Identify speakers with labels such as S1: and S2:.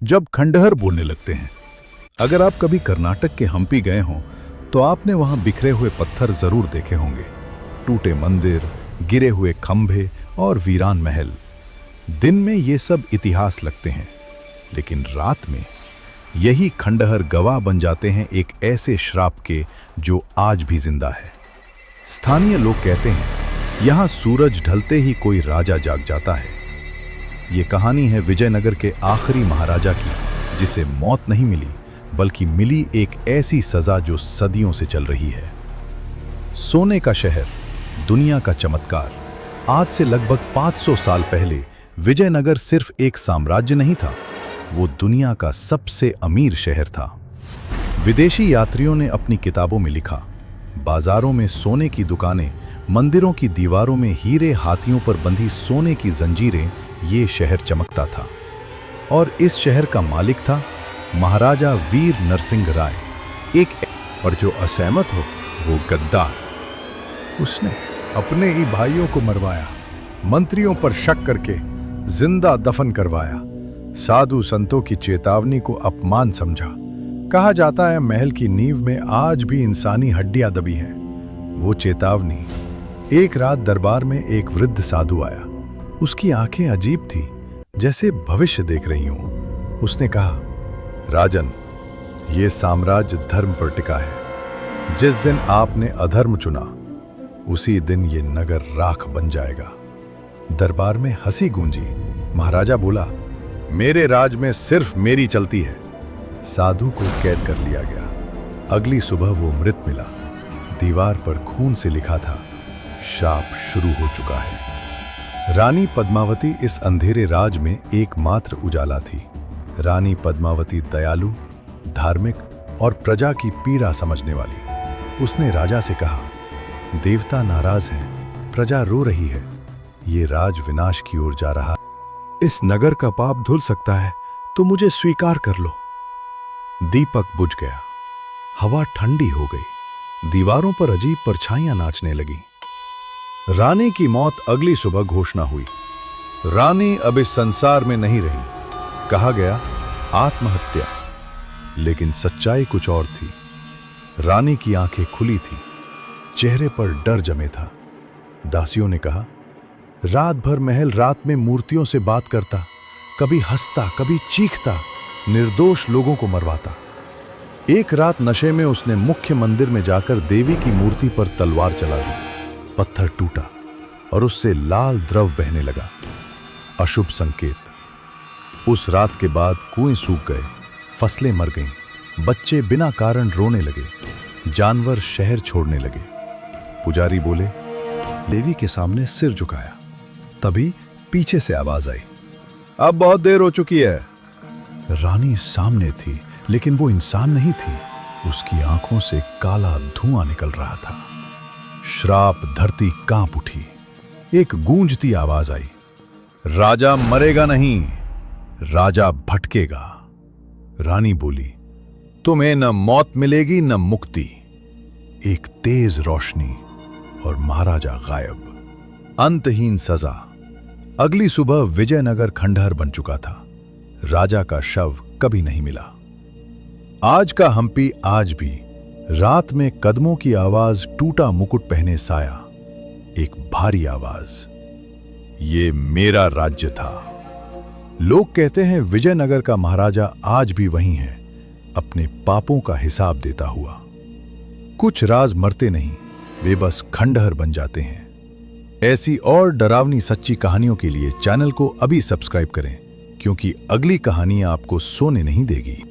S1: जब खंडहर बोलने लगते हैं। अगर आप कभी कर्नाटक के हम्पी गए हों तो आपने वहां बिखरे हुए पत्थर जरूर देखे होंगे, टूटे मंदिर, गिरे हुए खंभे और वीरान महल। दिन में ये सब इतिहास लगते हैं, लेकिन रात में यही खंडहर गवाह बन जाते हैं एक ऐसे श्राप के जो आज भी जिंदा है। स्थानीय लोग कहते हैं यहां सूरज ढलते ही कोई राजा जाग जाता है। ये कहानी है विजयनगर के आखिरी महाराजा की, जिसे मौत नहीं मिली बल्कि मिली एक ऐसी सजा जो सदियों से चल रही है। सोने का शहर, दुनिया का चमत्कार। आज से लगभग 500 साल पहले विजयनगर सिर्फ एक साम्राज्य नहीं था, वो दुनिया का सबसे अमीर शहर था। विदेशी यात्रियों ने अपनी किताबों में लिखा, बाजारों में सोने की दुकानें, मंदिरों की दीवारों में हीरे, हाथियों पर बंधी सोने की जंजीरें, ये शहर चमकता था। और इस शहर का मालिक था महाराजा वीर नरसिंह राय, और जो असहमत हो वो गद्दार। उसने अपने ही भाइयों को मरवाया, मंत्रियों पर शक करके जिंदा दफन करवाया, साधु संतों की चेतावनी को अपमान समझा। कहा जाता है महल की नींव में आज भी इंसानी हड्डियां दबी हैं। वो चेतावनी, एक रात दरबार में एक वृद्ध साधु आया। उसकी आंखें अजीब थी, जैसे भविष्य देख रही हूं। उसने कहा, राजन, ये साम्राज्य धर्म पर टिका है। जिस दिन आपने अधर्म चुना, उसी दिन ये नगर राख बन जाएगा। दरबार में हंसी गूंजी। महाराजा बोला, मेरे राज में सिर्फ मेरी चलती है। साधु को कैद कर लिया गया। अगली सुबह वो मृत मिला। दीवार पर खून से लिखा था, शाप शुरू हो चुका है। रानी पद्मावती इस अंधेरे राज में एकमात्र उजाला थी। रानी पद्मावती दयालु, धार्मिक और प्रजा की पीड़ा समझने वाली। उसने राजा से कहा, देवता नाराज हैं, प्रजा रो रही है, ये राज विनाश की ओर जा रहा है। इस नगर का पाप धुल सकता है तो मुझे स्वीकार कर लो। दीपक बुझ गया, हवा ठंडी हो गई, दीवारों पर अजीब परछाइयां नाचने लगी। रानी की मौत अगली सुबह घोषणा हुई। रानी अब इस संसार में नहीं रही। कहा गया आत्महत्या, लेकिन सच्चाई कुछ और थी। रानी की आंखें खुली थी, चेहरे पर डर जमे था। दासियों ने कहा, रात भर महल रात में मूर्तियों से बात करता, कभी हंसता, कभी चीखता, निर्दोष लोगों को मरवाता। एक रात नशे में उसने मुख्य मंदिर में जाकर देवी की मूर्ति पर तलवार चला दी। पत्थर टूटा और उससे लाल द्रव बहने लगा, अशुभ संकेत। उस रात के बाद कुएं सूख गए, फसलें मर गईं, बच्चे बिना कारण रोने लगे, जानवर शहर छोड़ने लगे। पुजारी बोले, देवी के सामने सिर झुकाया। तभी पीछे से आवाज आई, अब बहुत देर हो चुकी है। रानी सामने थी, लेकिन वो इंसान नहीं थी। उसकी आंखों से काला धुआं निकल रहा था। श्राप, धरती कांप उठी। एक गूंजती आवाज आई, राजा मरेगा नहीं, राजा भटकेगा। रानी बोली, तुम्हें न मौत मिलेगी न मुक्ति। एक तेज रोशनी और महाराजा गायब। अंतहीन सजा। अगली सुबह विजयनगर खंडहर बन चुका था। राजा का शव कभी नहीं मिला। आज का हम्पी आज भी रात में कदमों की आवाज, टूटा मुकुट पहने साया, एक भारी आवाज, ये मेरा राज्य था। लोग कहते हैं विजयनगर का महाराजा आज भी वहीं है, अपने पापों का हिसाब देता हुआ। कुछ राज मरते नहीं, वे बस खंडहर बन जाते हैं। ऐसी और डरावनी सच्ची कहानियों के लिए चैनल को अभी सब्सक्राइब करें, क्योंकि अगली कहानी आपको सोने नहीं देगी।